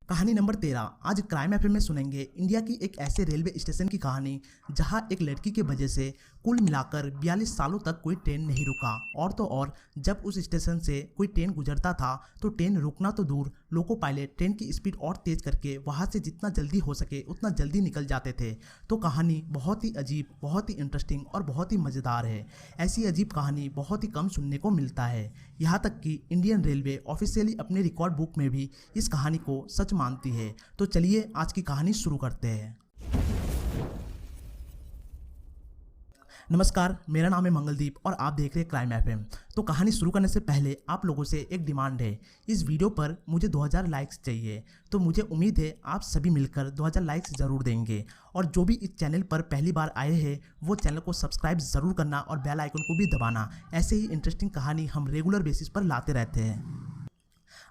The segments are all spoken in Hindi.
कहानी नंबर 13। आज क्राइम एफएम में सुनेंगे इंडिया की एक ऐसे रेलवे स्टेशन की कहानी जहां एक लड़की की वजह से कुल मिलाकर 42 सालों तक कोई ट्रेन नहीं रुका। और तो और जब उस स्टेशन से कोई ट्रेन गुजरता था तो ट्रेन रुकना तो दूर, लोको पायलट ट्रेन की स्पीड और तेज करके वहां से जितना जल्दी हो सके उतना जल्दी निकल जाते थे। तो कहानी बहुत ही अजीब, बहुत ही इंटरेस्टिंग और बहुत ही मज़ेदार है। ऐसी अजीब कहानी बहुत ही कम सुनने को मिलता है। यहाँ तक कि इंडियन रेलवे ऑफिशियली अपने रिकॉर्ड बुक में भी इस कहानी को सच मानती है। तो चलिए आज की कहानी शुरू करते हैं। नमस्कार, मेरा नाम है मंगलदीप और आप देख रहे हैं क्राइम एफएम। तो कहानी शुरू करने से पहले आप लोगों से एक डिमांड है। इस वीडियो पर मुझे 2000 लाइक्स चाहिए, तो मुझे उम्मीद है आप सभी मिलकर 2000 लाइक्स ज़रूर देंगे। और जो भी इस चैनल पर पहली बार आए हैं वो चैनल को सब्सक्राइब ज़रूर करना और बेल आइकन को भी दबाना। ऐसे ही इंटरेस्टिंग कहानी हम रेगुलर बेसिस पर लाते रहते हैं।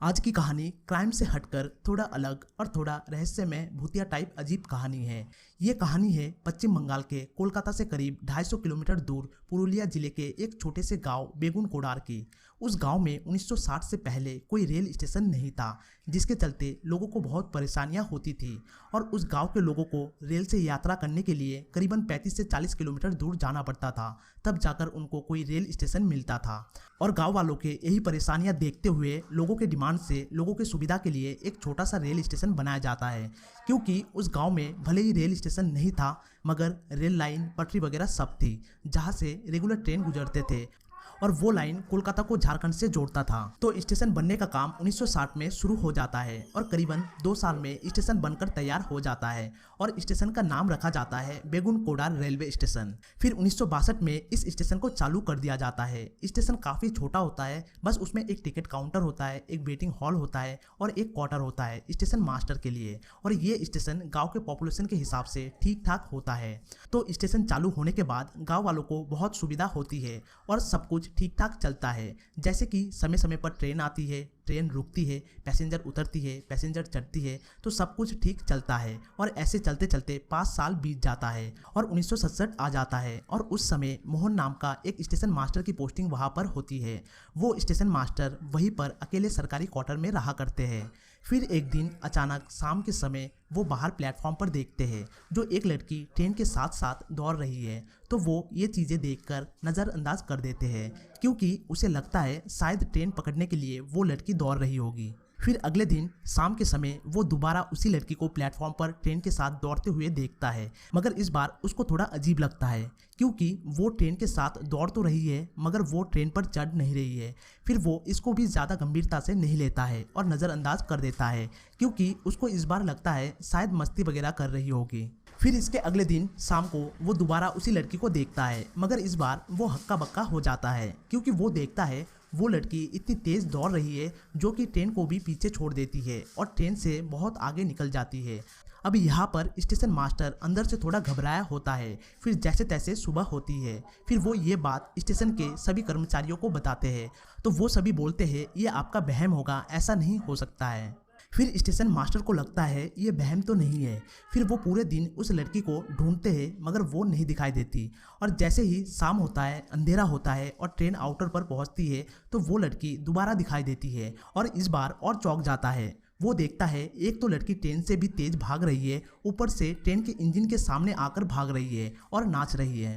आज की कहानी क्राइम से हटकर थोड़ा अलग और थोड़ा रहस्यमय भूतिया टाइप अजीब कहानी है। ये कहानी है पश्चिम बंगाल के कोलकाता से करीब 250 किलोमीटर दूर पुरुलिया जिले के एक छोटे से गांव बेगुन कोडार की। उस गांव में 1960 से पहले कोई रेल स्टेशन नहीं था, जिसके चलते लोगों को बहुत परेशानियां होती थी और उस गांव के लोगों को रेल से यात्रा करने के लिए करीबन 35 से 40 किलोमीटर दूर जाना पड़ता था, तब जाकर उनको कोई रेल स्टेशन मिलता था। और गाँव वालों के यही परेशानियाँ देखते हुए लोगों के डिमांड से लोगों की सुविधा के लिए एक छोटा सा रेल स्टेशन बनाया जाता है। क्योंकि उस गांव में भले ही रेल स्टेशन नहीं था मगर रेल लाइन, पटरी वगैरह सब थी जहां से रेगुलर ट्रेन गुजरते थे और वो लाइन कोलकाता को झारखंड से जोड़ता था। तो स्टेशन बनने का काम 1960 में शुरू हो जाता है और करीबन 2 साल में स्टेशन बनकर तैयार हो जाता है और स्टेशन का नाम रखा जाता है बेगुन कोडार रेलवे स्टेशन। फिर 1962 में इस स्टेशन को चालू कर दिया जाता है। स्टेशन काफ़ी छोटा होता है, बस उसमें एक टिकट काउंटर होता है, एक वेटिंग हॉल होता है और एक क्वार्टर होता है स्टेशन मास्टर के लिए। और ये स्टेशन गाँव के पॉपुलेशन के हिसाब से ठीक ठाक होता है। तो स्टेशन चालू होने के बाद गाँव वालों को बहुत सुविधा होती है और सब कुछ ठीक ठाक चलता है। जैसे कि समय समय पर ट्रेन आती है, ट्रेन रुकती है, पैसेंजर उतरती है, पैसेंजर चढ़ती है, तो सब कुछ ठीक चलता है। और ऐसे चलते चलते 5 साल बीत जाता है और 1967 आ जाता है और उस समय मोहन नाम का एक स्टेशन मास्टर की पोस्टिंग वहाँ पर होती है। वो स्टेशन मास्टर वहीं पर अकेले सरकारी क्वार्टर में रहा करते हैं। फिर एक दिन अचानक शाम के समय वो बाहर प्लेटफॉर्म पर देखते हैं जो एक लड़की ट्रेन के साथ साथ दौड़ रही है। तो वो ये चीज़ें देखकर नज़रअंदाज कर देते हैं क्योंकि उसे लगता है शायद ट्रेन पकड़ने के लिए वो लड़की दौड़ रही होगी। फिर अगले दिन शाम के समय वो दोबारा उसी लड़की को प्लेटफॉर्म पर ट्रेन के साथ दौड़ते हुए देखता है, मगर इस बार उसको थोड़ा अजीब लगता है क्योंकि वो ट्रेन के साथ दौड़ तो रही है मगर वो ट्रेन पर चढ़ नहीं रही है। फिर वो इसको भी ज़्यादा गंभीरता से नहीं लेता है और नज़रअंदाज कर देता है क्योंकि उसको इस बार लगता है शायद मस्ती वगैरह कर रही होगी। फिर इसके अगले दिन शाम को वो दोबारा उसी लड़की को देखता है, मगर इस बार वो हक्का बक्का हो जाता है क्योंकि वो देखता है वो लड़की इतनी तेज़ दौड़ रही है जो कि ट्रेन को भी पीछे छोड़ देती है और ट्रेन से बहुत आगे निकल जाती है। अब यहाँ पर स्टेशन मास्टर अंदर से थोड़ा घबराया होता है। फिर जैसे तैसे सुबह होती है। फिर वो ये बात स्टेशन के सभी कर्मचारियों को बताते हैं, तो वो सभी बोलते हैं ये आपका वहम होगा, ऐसा नहीं हो सकता है। फिर स्टेशन मास्टर को लगता है ये वहम तो नहीं है। फिर वो पूरे दिन उस लड़की को ढूंढते हैं मगर वो नहीं दिखाई देती। और जैसे ही शाम होता है, अंधेरा होता है और ट्रेन आउटर पर पहुंचती है तो वो लड़की दोबारा दिखाई देती है और इस बार और चौंक जाता है। वो देखता है एक तो लड़की ट्रेन से भी तेज भाग रही है, ऊपर से ट्रेन के इंजन के सामने आकर भाग रही है और नाच रही है।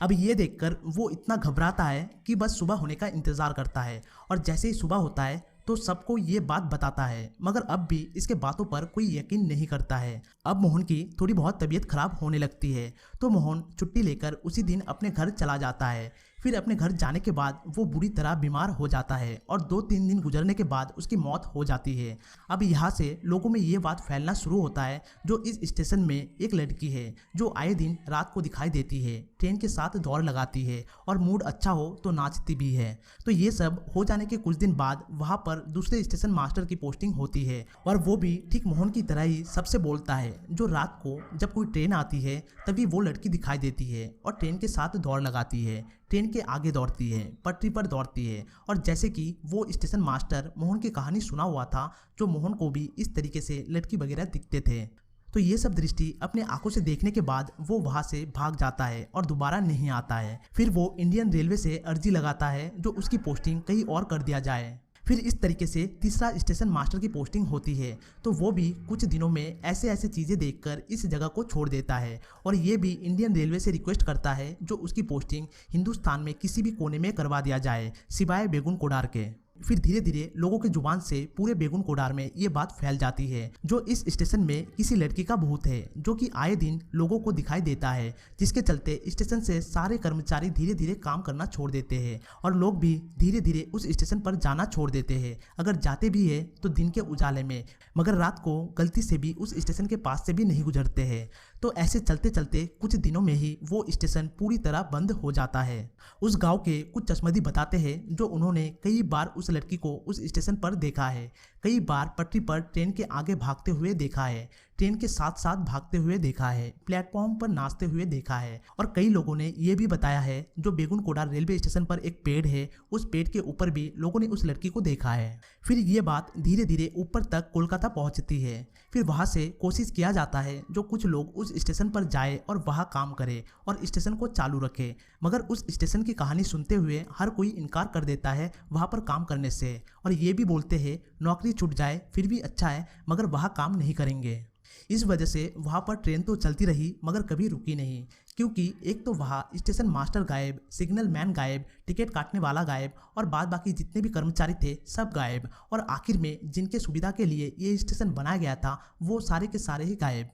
अब ये देखकर वो इतना घबराता है कि बस सुबह होने का इंतज़ार करता है और जैसे ही सुबह होता है तो सबको ये बात बताता है, मगर अब भी इसके बातों पर कोई यकीन नहीं करता है। अब मोहन की थोड़ी बहुत तबीयत खराब होने लगती है तो मोहन छुट्टी लेकर उसी दिन अपने घर चला जाता है। फिर अपने घर जाने के बाद वो बुरी तरह बीमार हो जाता है और 2-3 दिन गुजरने के बाद उसकी मौत हो जाती है। अब यहाँ से लोगों में ये बात फैलना शुरू होता है जो इस स्टेशन में एक लड़की है जो आए दिन रात को दिखाई देती है, ट्रेन के साथ दौड़ लगाती है और मूड अच्छा हो तो नाचती भी है। तो ये सब हो जाने के कुछ दिन बाद वहाँ पर दूसरे स्टेशन मास्टर की पोस्टिंग होती है और वो भी ठीक मोहन की तरह ही सबसे बोलता है जो रात को जब कोई ट्रेन आती है तभी वो लड़की दिखाई देती है और ट्रेन के साथ दौड़ लगाती है, ट्रेन के आगे दौड़ती है, पटरी पर दौड़ती है। और जैसे कि वो स्टेशन मास्टर मोहन की कहानी सुना हुआ था जो मोहन को भी इस तरीके से लड़की वगैरह दिखते थे। तो ये सब दृष्टि अपने आंखों से देखने के बाद वो वहाँ से भाग जाता है और दोबारा नहीं आता है। फिर वो इंडियन रेलवे से अर्जी लगाता है जो उसकी पोस्टिंग कहीं और कर दिया जाए। फिर इस तरीके से तीसरा स्टेशन मास्टर की पोस्टिंग होती है, तो वो भी कुछ दिनों में ऐसे ऐसे चीज़ें देखकर इस जगह को छोड़ देता है और ये भी इंडियन रेलवे से रिक्वेस्ट करता है जो उसकी पोस्टिंग हिंदुस्तान में किसी भी कोने में करवा दिया जाए सिवाय बेगुन कोडार के। फिर धीरे धीरे लोगों की जुबान से पूरे बेगुन कोडार में ये बात फैल जाती है जो इस स्टेशन में किसी लड़की का भूत है जो कि आए दिन लोगों को दिखाई देता है, जिसके चलते स्टेशन से सारे कर्मचारी धीरे धीरे काम करना छोड़ देते हैं और लोग भी धीरे धीरे उस स्टेशन पर जाना छोड़ देते हैं। अगर जाते भी है तो दिन के उजाले में, मगर रात को गलती से भी उस स्टेशन के पास से भी नहीं गुजरते हैं। तो ऐसे चलते चलते कुछ दिनों में ही वो स्टेशन पूरी तरह बंद हो जाता है। उस गांव के कुछ चश्मदीद बताते हैं जो उन्होंने कई बार उस लड़की को उस स्टेशन पर देखा है, कई बार पटरी पर ट्रेन के आगे भागते हुए देखा है, ट्रेन के साथ साथ भागते हुए देखा है, प्लेटफॉर्म पर नाचते हुए देखा है। और कई लोगों ने ये भी बताया है जो बेगुन कोडार रेलवे स्टेशन पर एक पेड़ है, उस पेड़ के ऊपर भी लोगों ने उस लड़की को देखा है। फिर ये बात धीरे धीरे ऊपर तक कोलकाता पहुंचती है। फिर वहां से कोशिश किया जाता है जो कुछ लोग उस स्टेशन पर जाए और वहां काम करे और स्टेशन को चालू रखे, मगर उस स्टेशन की कहानी सुनते हुए हर कोई इनकार कर देता है वहां पर काम करने से और ये भी बोलते हैं नौकरी छूट जाए फिर भी अच्छा है, मगर वहां काम नहीं करेंगे। इस वजह से वहाँ पर ट्रेन तो चलती रही मगर कभी रुकी नहीं, क्योंकि एक तो वहाँ स्टेशन मास्टर गायब, सिग्नल मैन गायब, टिकट काटने वाला गायब और बाद बाकी जितने भी कर्मचारी थे सब गायब, और आखिर में जिनके सुविधा के लिए ये स्टेशन बनाया गया था वो सारे के सारे ही गायब।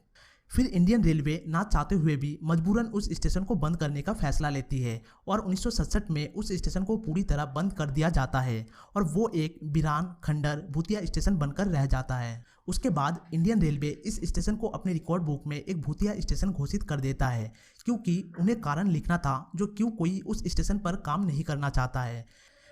फिर इंडियन रेलवे ना चाहते हुए भी मजबूरन उस स्टेशन को बंद करने का फैसला लेती है और 1967 में उस स्टेशन को पूरी तरह बंद कर दिया जाता है और वो एक वीरान खंडर भूतिया स्टेशन बनकर रह जाता है। उसके बाद इंडियन रेलवे इस स्टेशन को अपने रिकॉर्ड बुक में एक भूतिया स्टेशन घोषित कर देता है, क्योंकि उन्हें कारण लिखना था जो क्यों कोई उस स्टेशन पर काम नहीं करना चाहता है।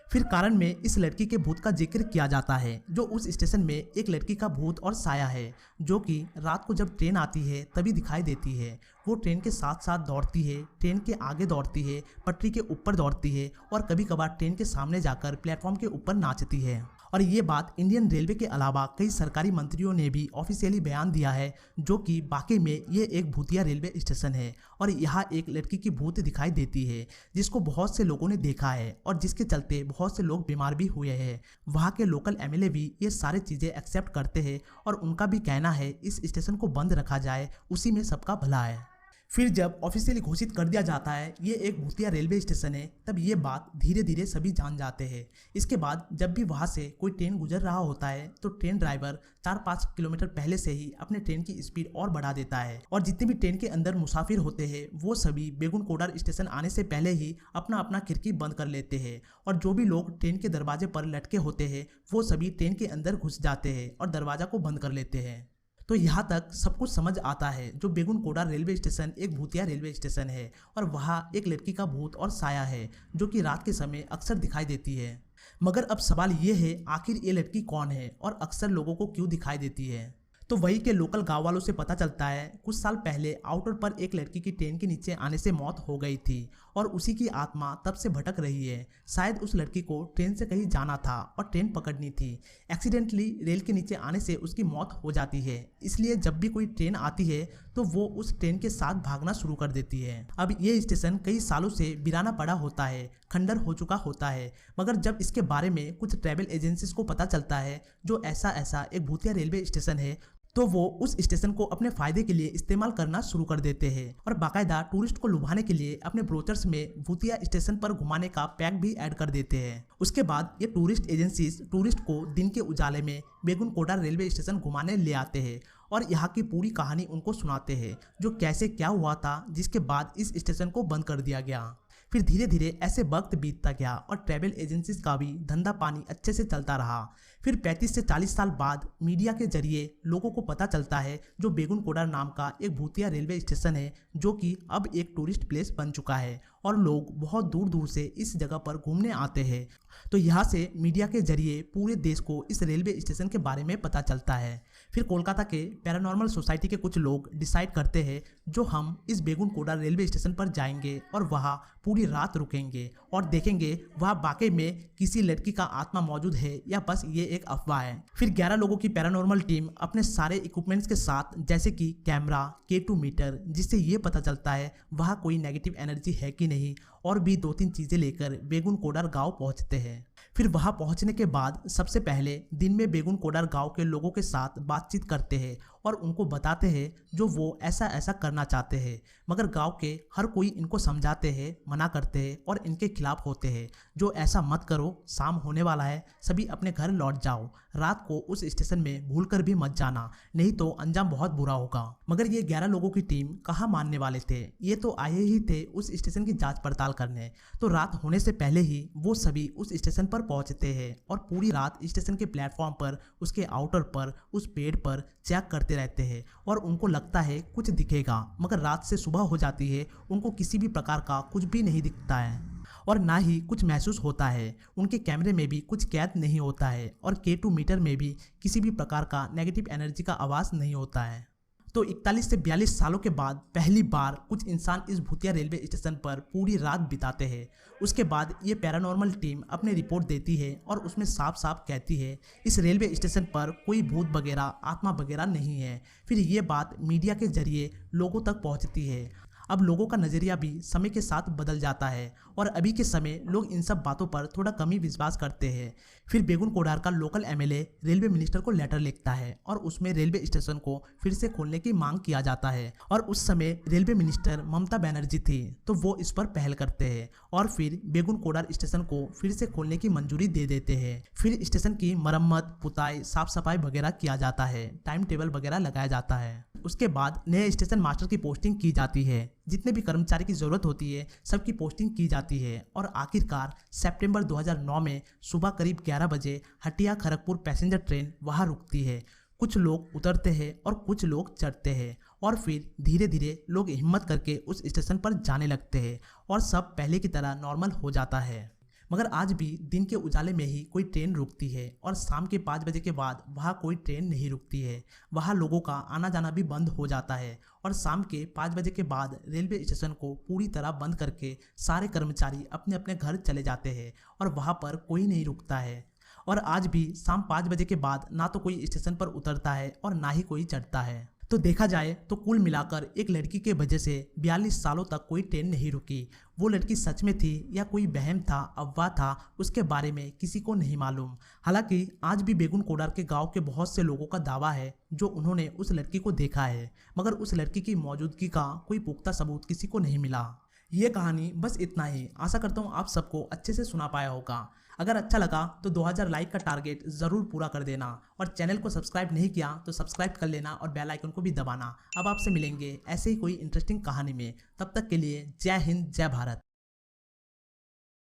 फिर कारण में इस लड़की के भूत का जिक्र किया जाता है जो उस स्टेशन में एक लड़की का भूत और साया है जो कि रात को जब ट्रेन आती है तभी दिखाई देती है। वो ट्रेन के साथ साथ दौड़ती है, ट्रेन के आगे दौड़ती है, पटरी के ऊपर दौड़ती है और कभी कभार ट्रेन के सामने जाकर प्लेटफॉर्म के ऊपर नाचती है। और ये बात इंडियन रेलवे के अलावा कई सरकारी मंत्रियों ने भी ऑफिशियली बयान दिया है जो कि वाकई में ये एक भूतिया रेलवे स्टेशन है और यहाँ एक लड़की की भूत दिखाई देती है जिसको बहुत से लोगों ने देखा है और जिसके चलते बहुत से लोग बीमार भी हुए हैं। वहाँ के लोकल एमएलए भी ये सारी चीज़ें एक्सेप्ट करते हैं और उनका भी कहना है इस स्टेशन को बंद रखा जाए, उसी में सबका भला है। फिर जब ऑफिशियली घोषित कर दिया जाता है ये एक भूतिया रेलवे स्टेशन है, तब ये बात धीरे धीरे सभी जान जाते हैं। इसके बाद जब भी वहाँ से कोई ट्रेन गुजर रहा होता है तो ट्रेन ड्राइवर 4-5 किलोमीटर पहले से ही अपने ट्रेन की स्पीड और बढ़ा देता है और जितने भी ट्रेन के अंदर मुसाफिर होते हैं वो सभी बेगुन कोडार स्टेशन आने से पहले ही अपना अपना खिड़की बंद कर लेते हैं और जो भी लोग ट्रेन के दरवाजे पर लटके होते हैं वो सभी ट्रेन के अंदर घुस जाते हैं और दरवाजा को बंद कर लेते हैं। तो यहाँ तक सब कुछ समझ आता है जो बेगुन कोडार रेलवे स्टेशन एक भूतिया रेलवे स्टेशन है और वहाँ एक लड़की का भूत और साया है जो कि रात के समय अक्सर दिखाई देती है। मगर अब सवाल ये है आखिर ये लड़की कौन है और अक्सर लोगों को क्यों दिखाई देती है। तो वही के लोकल गांव वालों से पता चलता है कुछ साल पहले आउटर पर एक लड़की की ट्रेन के नीचे आने से मौत हो गई थी और उसी की आत्मा तब से भटक रही है। शायद उस लड़की को ट्रेन से कहीं जाना था और ट्रेन पकड़नी थी। एक्सीडेंटली रेल के नीचे आने से उसकी मौत हो जाती है, इसलिए जब भी कोई ट्रेन आती है तो वो उस ट्रेन के साथ भागना शुरू कर देती है। अब ये स्टेशन कई सालों से वीराना पड़ा होता है, खंडर हो चुका होता है, मगर जब इसके बारे में कुछ ट्रैवल एजेंसीज को पता चलता है जो ऐसा एक भूतिया रेलवे स्टेशन है तो वो उस स्टेशन को अपने फायदे के लिए इस्तेमाल करना शुरू कर देते हैं और बाकायदा टूरिस्ट को लुभाने के लिए अपने ब्रोचर्स में भूतिया स्टेशन पर घुमाने का पैक भी ऐड कर देते हैं। उसके बाद ये टूरिस्ट एजेंसीज टूरिस्ट को दिन के उजाले में बेगुन कोडार रेलवे स्टेशन घुमाने ले आते हैं और यहाँ की पूरी कहानी उनको सुनाते हैं जो कैसे क्या हुआ था, जिसके बाद इस स्टेशन को बंद कर दिया गया। फिर धीरे धीरे ऐसे वक्त बीतता गया और ट्रैवल एजेंसीज का भी धंधा पानी अच्छे से चलता रहा। फिर 35 से 40 साल बाद मीडिया के जरिए लोगों को पता चलता है जो बेगुन कोडार नाम का एक भूतिया रेलवे स्टेशन है जो कि अब एक टूरिस्ट प्लेस बन चुका है और लोग बहुत दूर दूर से इस जगह पर घूमने आते हैं। तो यहाँ से मीडिया के जरिए पूरे देश को इस रेलवे स्टेशन के बारे में पता चलता है। फिर कोलकाता के पैरानॉर्मल सोसाइटी के कुछ लोग डिसाइड करते हैं जो हम इस बेगुन कोडार रेलवे स्टेशन पर जाएंगे और वहाँ पूरी रात रुकेंगे और देखेंगे वहाँ वाकई में किसी लड़की का आत्मा मौजूद है या बस ये एक अफवाह है। फिर 11 लोगों की पैरानॉर्मल टीम अपने सारे इक्विपमेंट्स के साथ जैसे कि कैमरा, K2 मीटर, जिससे ये पता चलता है वहाँ कोई नेगेटिव एनर्जी है कि नहीं, और भी 2-3 चीज़ें लेकर बेगुन कोडार गांव पहुँचते हैं। फिर वहां पहुंचने के बाद सबसे पहले दिन में बेगुन कोडार गांव के लोगों के साथ बातचीत करते हैं और उनको बताते हैं जो वो ऐसा ऐसा करना चाहते हैं, मगर गांव के हर कोई इनको समझाते हैं, मना करते हैं और इनके खिलाफ होते हैं। जो ऐसा मत करो, शाम होने वाला है, सभी अपने घर लौट जाओ, रात को उस स्टेशन में भूलकर भी मत जाना, नहीं तो अंजाम बहुत बुरा होगा। मगर ये 11 लोगों की टीम कहाँ मानने वाले थे, ये तो आए ही थे उस स्टेशन की जांच पड़ताल करने। तो रात होने से पहले ही वो सभी उस स्टेशन पर पहुंचते हैं और पूरी रात स्टेशन के प्लेटफॉर्म पर, उसके आउटर पर, उस पेड़ पर चेक करते रहते हैं और उनको लगता है कुछ दिखेगा, मगर रात से सुबह हो जाती है, उनको किसी भी प्रकार का कुछ भी नहीं दिखता है और ना ही कुछ महसूस होता है। उनके कैमरे में भी कुछ कैद नहीं होता है और K2 मीटर में भी किसी भी प्रकार का नेगेटिव एनर्जी का आवाज नहीं होता है। तो 41 से 42 सालों के बाद पहली बार कुछ इंसान इस भूतिया रेलवे स्टेशन पर पूरी रात बिताते हैं। उसके बाद ये पैरानॉर्मल टीम अपनी रिपोर्ट देती है और उसमें साफ साफ कहती है इस रेलवे स्टेशन पर कोई भूत वगैरह, आत्मा वगैरह नहीं है। फिर ये बात मीडिया के जरिए लोगों तक पहुंचती है। अब लोगों का नज़रिया भी समय के साथ बदल जाता है और अभी के समय लोग इन सब बातों पर थोड़ा कम ही विश्वास करते हैं। फिर बेगुन कोडार का लोकल MLA रेलवे मिनिस्टर को लेटर लिखता है और उसमें रेलवे स्टेशन को फिर से खोलने की मांग किया जाता है और उस समय रेलवे मिनिस्टर ममता बनर्जी थी, तो वो इस पर पहल करते हैं और फिर बेगुन कोडार स्टेशन को फिर से खोलने की मंजूरी दे देते हैं। फिर स्टेशन की मरम्मत, पुताई, साफ सफाई वगैरह किया जाता है, टाइम टेबल वगैरह लगाया जाता है। उसके बाद नए स्टेशन मास्टर की पोस्टिंग की जाती है, जितने भी कर्मचारी की ज़रूरत होती है सबकी पोस्टिंग की जाती है और आखिरकार सितंबर 2009 में सुबह करीब 11 बजे हटिया खड़गपुर पैसेंजर ट्रेन वहां रुकती है। कुछ लोग उतरते हैं और कुछ लोग चढ़ते हैं और फिर धीरे धीरे लोग हिम्मत करके उस स्टेशन पर जाने लगते हैं और सब पहले की तरह नॉर्मल हो जाता है। मगर आज भी दिन के उजाले में ही कोई ट्रेन रुकती है और शाम के 5 बजे के बाद वहाँ कोई ट्रेन नहीं रुकती है। वहाँ लोगों का आना जाना भी बंद हो जाता है और शाम के 5 बजे के बाद रेलवे स्टेशन को पूरी तरह बंद करके सारे कर्मचारी अपने अपने घर चले जाते हैं और वहाँ पर कोई नहीं रुकता है। और आज भी शाम 5 बजे के बाद ना तो कोई स्टेशन पर उतरता है और ना ही कोई चढ़ता है। तो देखा जाए तो कुल मिलाकर एक लड़की के वजह से 42 सालों तक कोई ट्रेन नहीं रुकी। वो लड़की सच में थी या कोई वहम था, अफवाह था, उसके बारे में किसी को नहीं मालूम। हालांकि आज भी बेगुन कोडार के गांव के बहुत से लोगों का दावा है जो उन्होंने उस लड़की को देखा है, मगर उस लड़की की मौजूदगी का कोई पुख्ता सबूत किसी को नहीं मिला। ये कहानी बस इतना ही। आशा करता हूँ आप सबको अच्छे से सुना पाया होगा। अगर अच्छा लगा तो 2000 लाइक का टारगेट ज़रूर पूरा कर देना और चैनल को सब्सक्राइब नहीं किया तो सब्सक्राइब कर लेना और बेल आइकन को भी दबाना। अब आपसे मिलेंगे ऐसे ही कोई इंटरेस्टिंग कहानी में। तब तक के लिए जय हिंद, जय भारत।